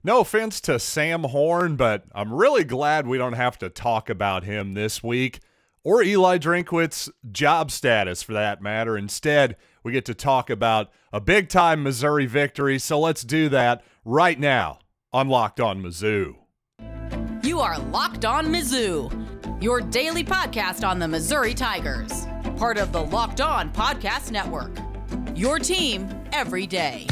No offense to Sam Horn, but I'm really glad we don't have to talk about him this week, or Eli Drinkwitz's job status for that matter. Instead, we get to talk about a big-time Missouri victory, so let's do that right now on Locked On Mizzou. You are Locked On Mizzou, your daily podcast on the Missouri Tigers, part of the Locked On Podcast Network, your team every day.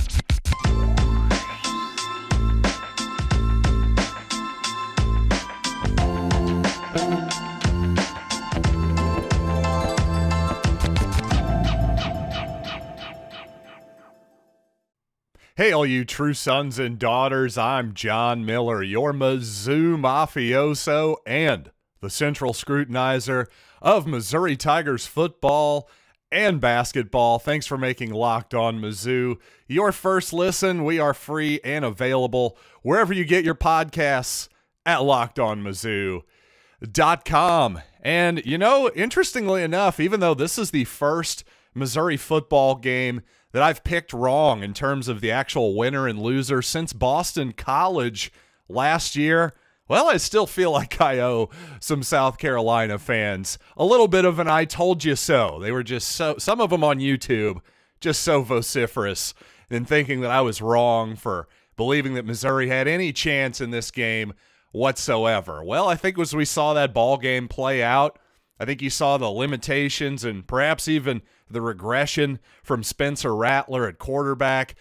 Hey, all you true sons and daughters, I'm John Miller, your Mizzou mafioso and the central scrutinizer of Missouri Tigers football and basketball. Thanks for making Locked On Mizzou your first listen. We are free and available wherever you get your podcasts at LockedOnMizzou.com. And, you know, interestingly enough, even though this is the first Missouri football game that I've picked wrong in terms of the actual winner and loser since Boston College last year, well, I still feel like I owe some South Carolina fans a little bit of an I told you so. They were just some of them on YouTube, just so vociferous in thinking that I was wrong for believing that Missouri had any chance in this game whatsoever. Well, I think as we saw that ball game play out, I think you saw the limitations and perhaps even the regression from Spencer Rattler at quarterback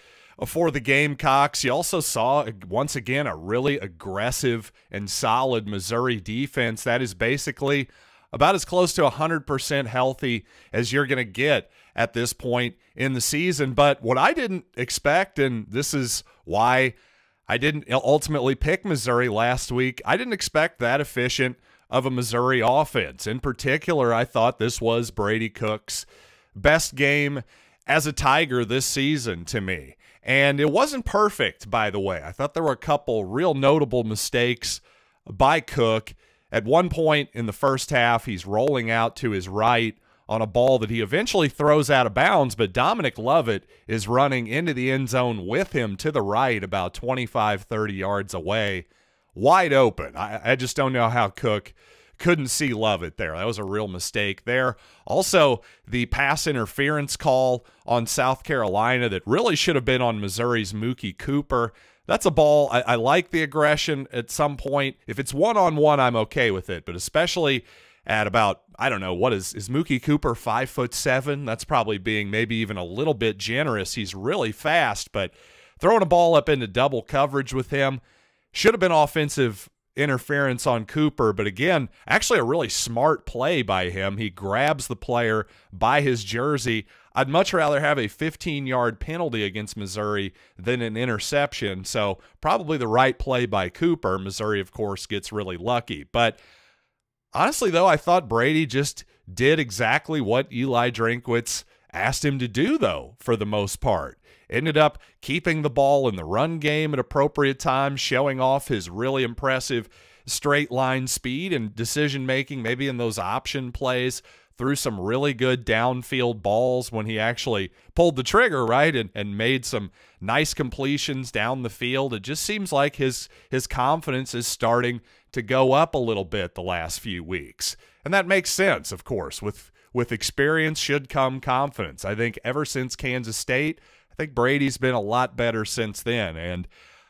for the Gamecocks. You also saw, once again, a really aggressive and solid Missouri defense that is basically about as close to 100% healthy as you're going to get at this point in the season. But what I didn't expect, and this is why I didn't ultimately pick Missouri last week, I didn't expect that efficient of a Missouri offense. In particular, I thought this was Brady Cook's best game as a Tiger this season to me. And it wasn't perfect, by the way. I thought there were a couple real notable mistakes by Cook. At one point in the first half, he's rolling out to his right on a ball that he eventually throws out of bounds, but Dominic Lovett is running into the end zone with him to the right about 25, 30 yards away, wide open. I just don't know how Cook couldn't see Lovett there. That was a real mistake there. Also, the pass interference call on South Carolina that really should have been on Missouri's Mookie Cooper. That's a ball. I like the aggression at some point. If it's one-on-one, I'm okay with it, but especially at about, I don't know, what is Mookie Cooper 5'7"? That's probably being maybe even a little bit generous. He's really fast, but throwing a ball up into double coverage with him should have been offensive interference on Cooper, but again, actually a really smart play by him. He grabs the player by his jersey. I'd much rather have a 15-yard penalty against Missouri than an interception, so probably the right play by Cooper. Missouri, of course, gets really lucky. But honestly, though, I thought Brady just did exactly what Eli Drinkwitz asked him to do, though, for the most part. Ended up keeping the ball in the run game at appropriate times, showing off his really impressive straight line speed and decision-making, maybe in those option plays, threw some really good downfield balls when he actually pulled the trigger, right, and made some nice completions down the field. It just seems like his confidence is starting to go up a little bit the last few weeks. And that makes sense, of course. With experience should come confidence. I think ever since Kansas State, I think Brady's been a lot better since then. And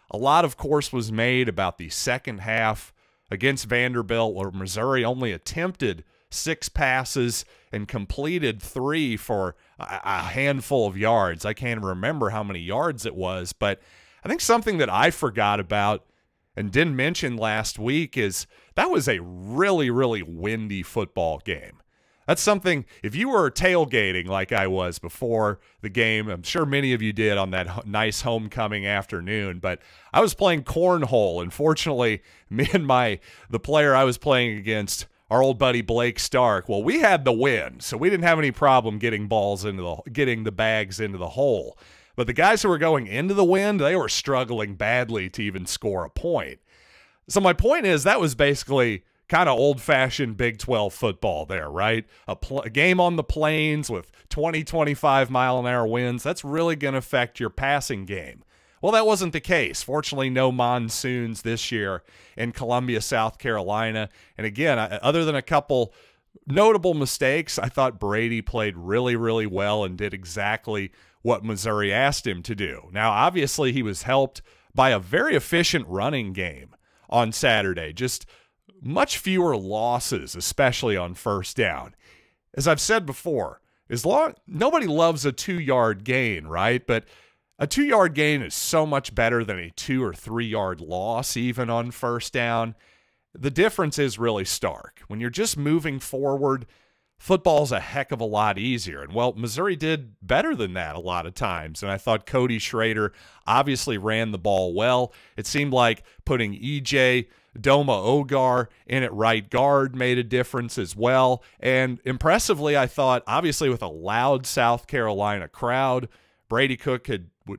a lot, of course, was made about the second half against Vanderbilt, where Missouri only attempted 6 passes and completed 3 for a handful of yards. I can't remember how many yards it was, but I think something that I forgot about and didn't mention last week is that was a really, really windy football game. That's something, if you were tailgating like I was before the game, I'm sure many of you did on that nice homecoming afternoon, but I was playing cornhole, and fortunately, me and the player I was playing against, our old buddy Blake Stark, well, we had the win, so we didn't have any problem getting the bags into the hole. But the guys who were going into the wind, they were struggling badly to even score a point. So my point is that was basically kind of old-fashioned Big 12 football there, right? A game on the plains with 20, 25-mile-an-hour winds, that's really going to affect your passing game. Well, that wasn't the case. Fortunately, no monsoons this year in Columbia, South Carolina. And again, other than a couple notable mistakes, I thought Brady played really, really well and did exactly what Missouri asked him to do. Now, obviously, he was helped by a very efficient running game on Saturday. Just much fewer losses, especially on first down. As I've said before, nobody loves a 2-yard gain, right? But a 2-yard gain is so much better than a 2 or 3 yard loss, even on first down. The difference is really stark. When you're just moving forward, football's a heck of a lot easier. And, well, Missouri did better than that a lot of times. And I thought Cody Schrader obviously ran the ball well. It seemed like putting EJ Doma Ogar in at right guard made a difference as well. And impressively, I thought, obviously with a loud South Carolina crowd, Brady Cook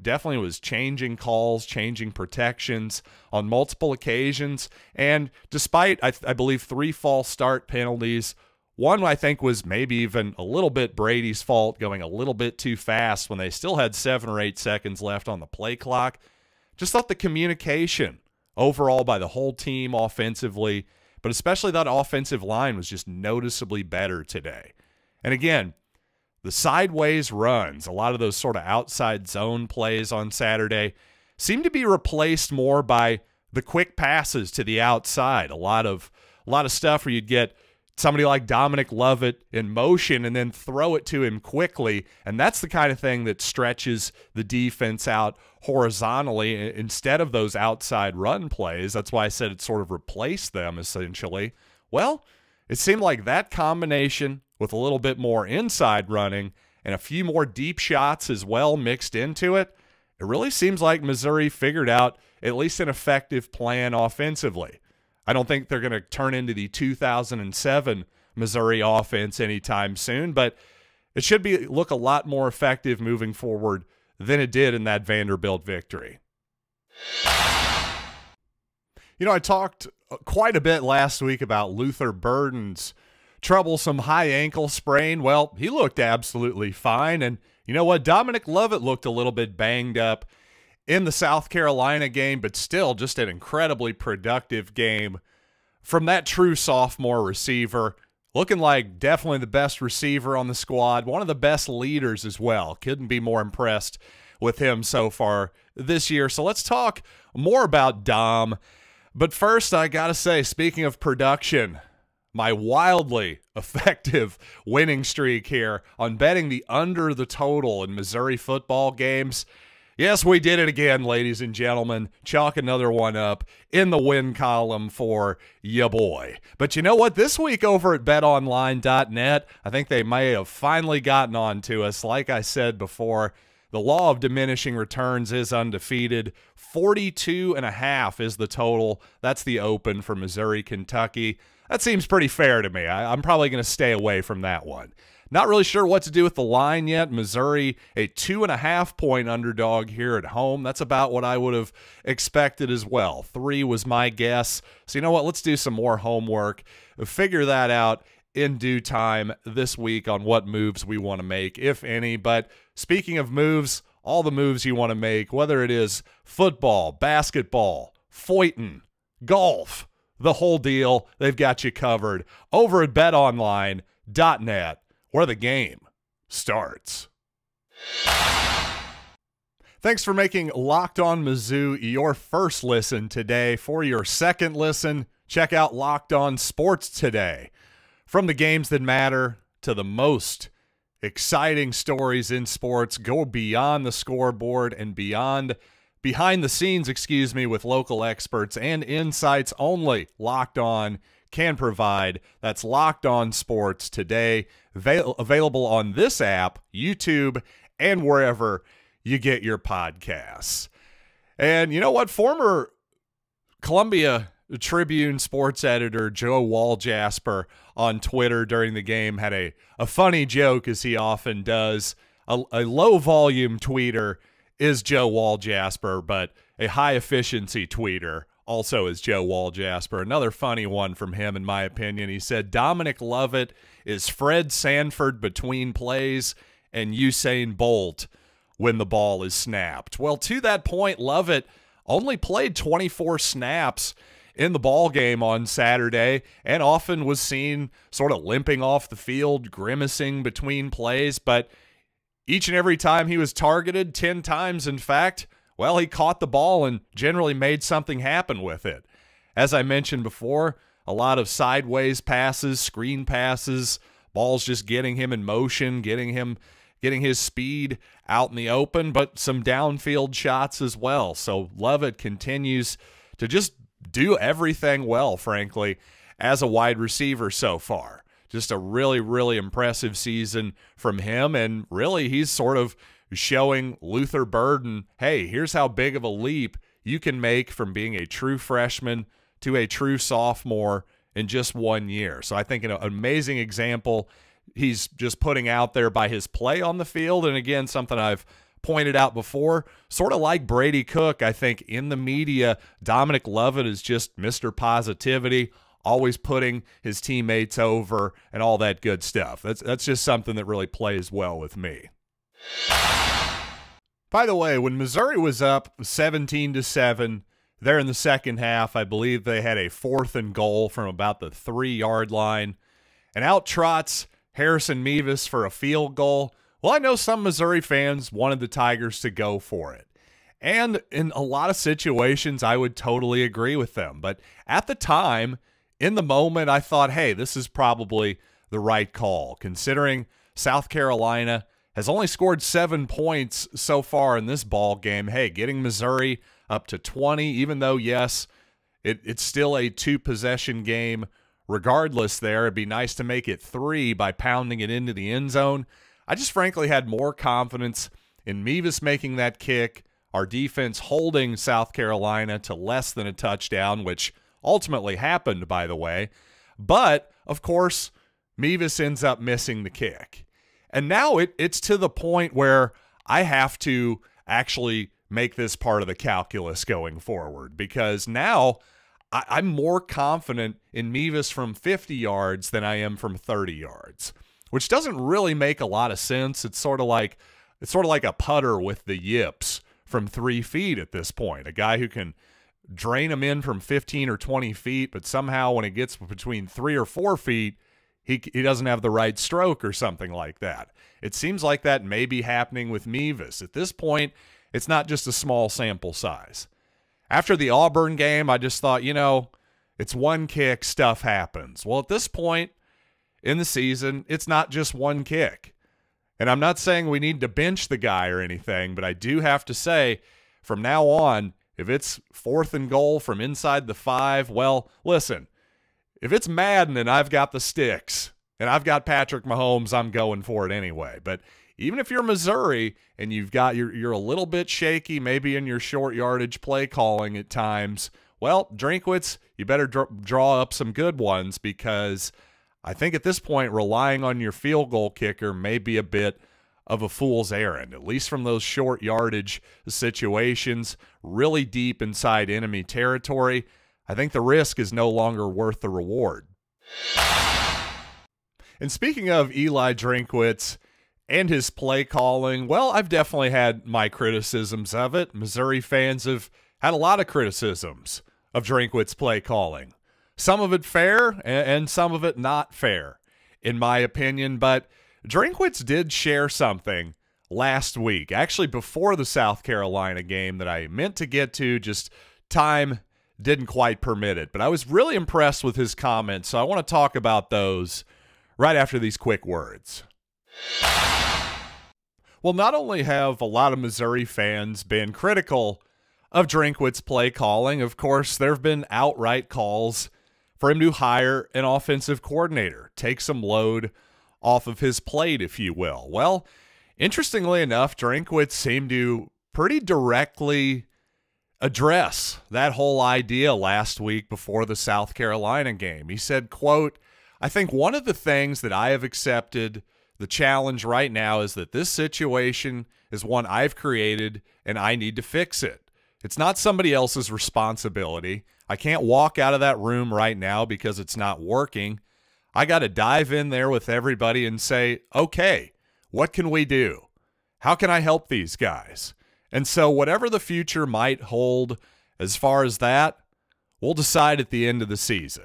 definitely was changing calls, changing protections on multiple occasions. And despite, I believe, 3 false start penalties, one I think was maybe even a little bit Brady's fault, going a little bit too fast when they still had 7 or 8 seconds left on the play clock. Just thought the communication overall by the whole team offensively, but especially that offensive line was just noticeably better today. And again, the sideways runs, a lot of those sort of outside zone plays on Saturday, seem to be replaced more by the quick passes to the outside. A lot of stuff where you'd get somebody like Dominic Lovett in motion and then throw it to him quickly, and that's the kind of thing that stretches the defense out horizontally instead of those outside run plays. That's why I said it sort of replaced them, essentially. Well, it seemed like that combination with a little bit more inside running and a few more deep shots as well mixed into it, it really seems like Missouri figured out at least an effective plan offensively. I don't think they're going to turn into the 2007 Missouri offense anytime soon, but it should look a lot more effective moving forward than it did in that Vanderbilt victory. You know, I talked quite a bit last week about Luther Burden's troublesome high ankle sprain. Well, he looked absolutely fine, and you know what? Dominic Lovett looked a little bit banged up in the South Carolina game, but still just an incredibly productive game from that true sophomore receiver. Looking like definitely the best receiver on the squad, one of the best leaders as well. Couldn't be more impressed with him so far this year. So let's talk more about Dom. But first, I got to say, speaking of production, my wildly effective winning streak here on betting the under the total in Missouri football games. Yes, we did it again, ladies and gentlemen. Chalk another one up in the win column for ya boy. But you know what? This week over at BetOnline.net, I think they may have finally gotten on to us. Like I said before, the law of diminishing returns is undefeated. 42.5 is the total. That's the open for Missouri, Kentucky. That seems pretty fair to me. I'm probably going to stay away from that one. Not really sure what to do with the line yet. Missouri, a 2.5-point underdog here at home. That's about what I would have expected as well. 3 was my guess. So you know what? Let's do some more homework. Figure that out in due time this week on what moves we want to make, if any. But speaking of moves, all the moves you want to make, whether it is football, basketball, foitin', golf, the whole deal, they've got you covered over at BetOnline.net. Where the game starts. Thanks for making Locked On Mizzou your first listen today. For your second listen, check out Locked On Sports today. From the games that matter to the most exciting stories in sports, go beyond the scoreboard and behind the scenes, with local experts and insights only Locked On can provide. That's Locked On Sports today, available on this app, YouTube, and wherever you get your podcasts. And you know what? Former Columbia Tribune sports editor Joe Waljasper on Twitter during the game had a funny joke, as he often does. A low-volume tweeter is Joe Waljasper, but a high-efficiency tweeter also is Joe Waljasper. Another funny one from him, in my opinion. He said, Dominic Lovett is Fred Sanford between plays and Usain Bolt when the ball is snapped. Well, to that point, Lovett only played 24 snaps in the ball game on Saturday and often was seen sort of limping off the field, grimacing between plays. But each and every time he was targeted, 10 times in fact, well, he caught the ball and generally made something happen with it. As I mentioned before, a lot of sideways passes, screen passes, balls just getting him in motion, getting his speed out in the open, but some downfield shots as well. So Lovett continues to just do everything well, frankly, as a wide receiver so far. Just a really, really impressive season from him, and really he's sort of showing Luther Burden, hey, here's how big of a leap you can make from being a true freshman to a true sophomore in just 1 year. So I think an amazing example he's just putting out there by his play on the field. And again, something I've pointed out before, sort of like Brady Cook, I think in the media, Dominic Lovett is just Mr. Positivity, always putting his teammates over and all that good stuff. That's just something that really plays well with me. By the way, when Missouri was up 17-7 there in the second half, I believe they had a 4th and goal from about the 3-yard line, and out trots Harrison Mevis for a field goal. Well, I know some Missouri fans wanted the Tigers to go for it. And in a lot of situations, I would totally agree with them. But at the time, in the moment, I thought, hey, this is probably the right call, considering South Carolina has only scored 7 points so far in this ball game. Hey, getting Missouri up to 20, even though, yes, it's still a 2-possession game regardless there. It'd be nice to make it 3 by pounding it into the end zone. I just frankly had more confidence in Mevis making that kick, our defense holding South Carolina to less than a touchdown, which ultimately happened, by the way. But, of course, Mevis ends up missing the kick. And now it's to the point where I have to actually make this part of the calculus going forward, because now I'm more confident in Mevis from 50 yards than I am from 30 yards, which doesn't really make a lot of sense. It's sort of like a putter with the yips from 3 feet at this point, a guy who can drain them in from 15 or 20 feet, but somehow when it gets between 3 or 4 feet, he doesn't have the right stroke or something like that. It seems like that may be happening with Mevis. At this point, it's not just a small sample size. After the Auburn game, I just thought, it's one kick, stuff happens. Well, at this point in the season, it's not just one kick. And I'm not saying we need to bench the guy or anything, but I do have to say, from now on, if it's 4th and goal from inside the 5, well, listen, if it's Madden and I've got the sticks and I've got Patrick Mahomes, I'm going for it anyway. But even if you're Missouri and you're a little bit shaky, maybe in your short yardage play calling at times, well, Drinkwitz, you better draw up some good ones, because I think at this point relying on your field goal kicker may be a bit of a fool's errand, at least from those short yardage situations, really deep inside enemy territory. I think the risk is no longer worth the reward. And speaking of Eli Drinkwitz and his play calling, well, I've definitely had my criticisms of it. Missouri fans have had a lot of criticisms of Drinkwitz play calling. Some of it fair and some of it not fair, in my opinion. But Drinkwitz did share something last week, actually before the South Carolina game, that I meant to get to, just time didn't quite permit it. But I was really impressed with his comments, so I want to talk about those right after these quick words. Well, not only have a lot of Missouri fans been critical of Drinkwitz's play calling, of course, there have been outright calls for him to hire an offensive coordinator, take some load off of his plate, if you will. Well, interestingly enough, Drinkwitz seemed to pretty directly address that whole idea last week before the South Carolina game. He said, quote, "I think one of the things that I have accepted the challenge right now is that this situation is one I've created and I need to fix it. It's not somebody else's responsibility. I can't walk out of that room right now because it's not working. I got to dive in there with everybody and say, okay, what can we do? How can I help these guys? And so whatever the future might hold as far as that, we'll decide at the end of the season.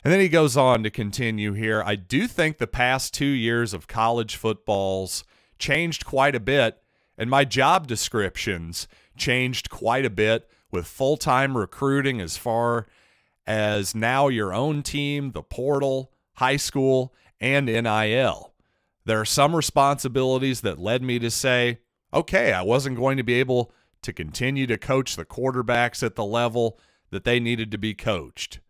And then he goes on to continue here. I do think the past 2 years of college football's changed quite a bit, and my job descriptions changed quite a bit with full-time recruiting as far as now your own team, the portal, high school, and NIL. There are some responsibilities that led me to say, okay, I wasn't going to be able to continue to coach the quarterbacks at the level that they needed to be coached.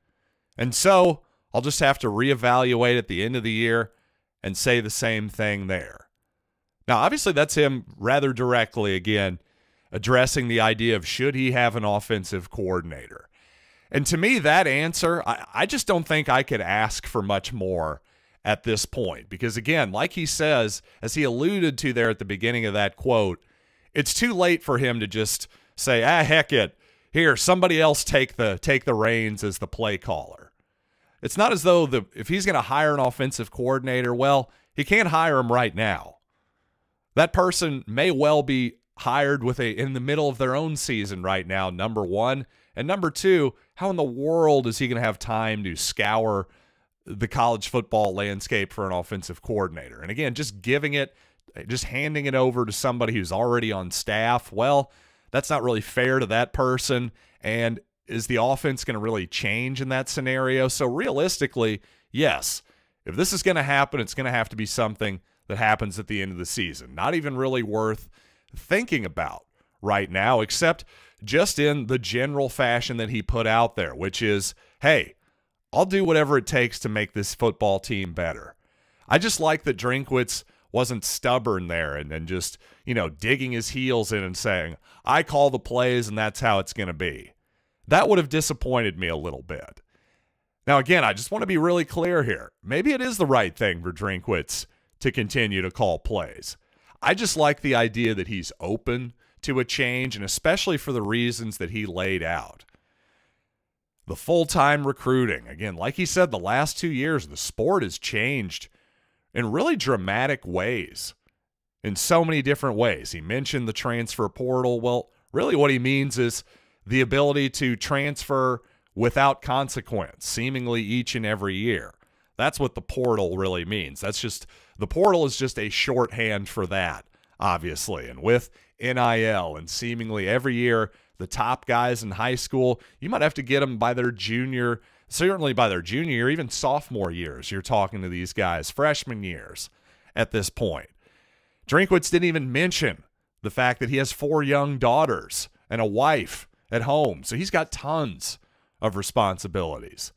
And so I'll just have to reevaluate at the end of the year and say the same thing there. Now, obviously, that's him rather directly, again, addressing the idea of should he have an offensive coordinator. And to me, that answer, I just don't think I could ask for much more at this point. Because, again, like he says, as he alluded to there at the beginning of that quote, it's too late for him to just say, heck it, here, somebody else take the reins as the play caller. It's not as though if he's going to hire an offensive coordinator, well, he can't hire him right now. That person may well be hired in the middle of their own season right now, number one. And number two, how in the world is he going to have time to scour the college football landscape for an offensive coordinator? And again, just handing it over to somebody who's already on staff, well, that's not really fair to that person. And is the offense going to really change in that scenario? So realistically, yes, if this is going to happen, it's going to have to be something that happens at the end of the season. Not even really worth thinking about right now, except just in the general fashion that he put out there, which is, hey, I'll do whatever it takes to make this football team better. I just like that Drinkwitz wasn't stubborn there and just, digging his heels in and saying, I call the plays and that's how it's going to be. That would have disappointed me a little bit. Now, again, I just want to be really clear here. Maybe it is the right thing for Drinkwitz to continue to call plays. I just like the idea that he's open to a change, and especially for the reasons that he laid out. The full-time recruiting. Again, like he said, the last 2 years, the sport has changed in really dramatic ways, in so many different ways. He mentioned the transfer portal. Well, really what he means is the ability to transfer without consequence, seemingly each and every year. That's what the portal really means. The portal is just a shorthand for that, obviously. And with NIL and seemingly every year, the top guys in high school, you might have to get them by their junior, certainly by their junior year, even sophomore years. You're talking to these guys, freshman years at this point. Drinkwitz didn't even mention the fact that he has 4 young daughters and a wife at home. So he's got tons of responsibilities.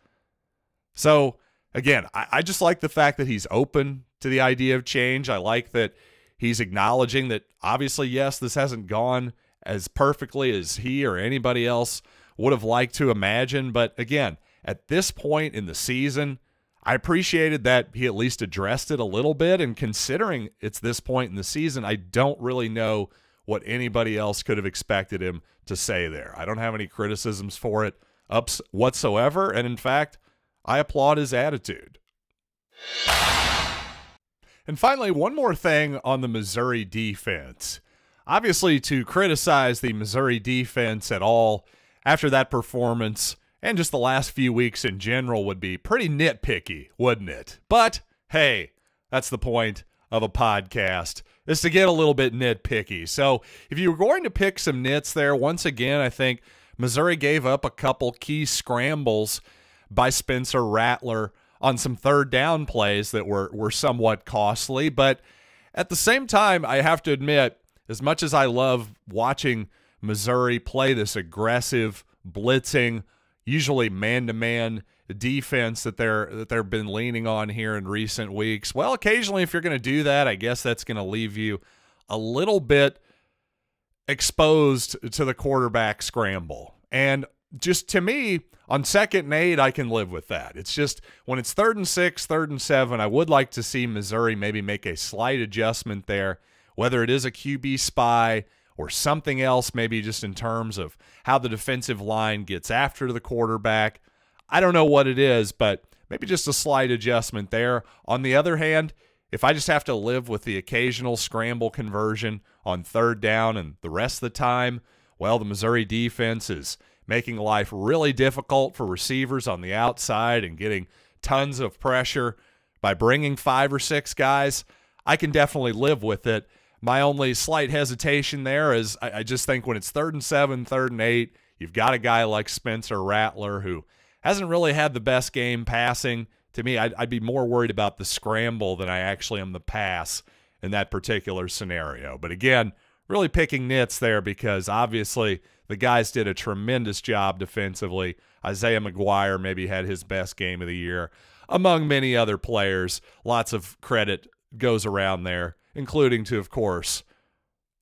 So, again, I just like the fact that he's open to the idea of change. I like that he's acknowledging that, obviously, yes, this hasn't gone as perfectly as he or anybody else would have liked to imagine. But, again, at this point in the season, I appreciated that he at least addressed it a little bit. And considering it's this point in the season, I don't really know what anybody else could have expected him to say there. I don't have any criticisms for it whatsoever. And, in fact, I applaud his attitude. And finally, one more thing on the Missouri defense. Obviously, to criticize the Missouri defense at all after that performance and just the last few weeks in general would be pretty nitpicky, wouldn't it? But, hey, that's the point of a podcast, is to get a little bit nitpicky. So if you were going to pick some nits there, once again, I think Missouri gave up a couple key scrambles by Spencer Rattler on some third down plays that were somewhat costly. But at the same time, I have to admit, as much as I love watching Missouri play this aggressive, blitzing, usually man-to-man defense that they've been leaning on here in recent weeks, well, occasionally if you're going to do that, I guess that's going to leave you a little bit exposed to the quarterback scramble. And just to me, on 2nd and 8, I can live with that. It's just when it's 3rd and 6, 3rd and 7, I would like to see Missouri maybe make a slight adjustment there, whether it is a QB spy or something else, maybe just in terms of how the defensive line gets after the quarterback. I don't know what it is, but maybe just a slight adjustment there. On the other hand, if I just have to live with the occasional scramble conversion on third down and the rest of the time, well, the Missouri defense is making life really difficult for receivers on the outside and getting tons of pressure by bringing 5 or 6 guys. I can definitely live with it. My only slight hesitation there is I just think when it's 3rd and 7, 3rd and 8, you've got a guy like Spencer Rattler who hasn't really had the best game passing. To me, I'd be more worried about the scramble than I actually am the pass in that particular scenario. But again, really picking nits there because obviously the guys did a tremendous job defensively. Isaiah McGuire maybe had his best game of the year, among many other players. Lots of credit goes around there, including to, of course,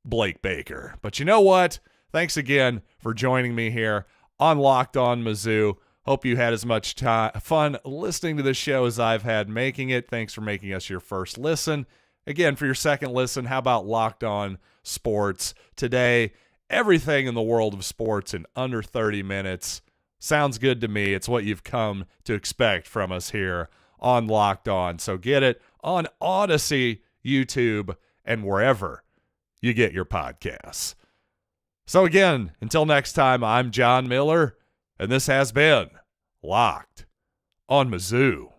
Blake Baker. But you know what? Thanks again for joining me here on Locked On Mizzou. Hope you had as much fun listening to this show as I've had making it. Thanks for making us your first listen. Again, for your second listen, how about Locked On Sports? Today, everything in the world of sports in under 30 minutes. Sounds good to me. It's what you've come to expect from us here on Locked On. So get it on Odyssey, YouTube, and wherever you get your podcasts. So again, until next time, I'm John Miller, and this has been Locked On Mizzou.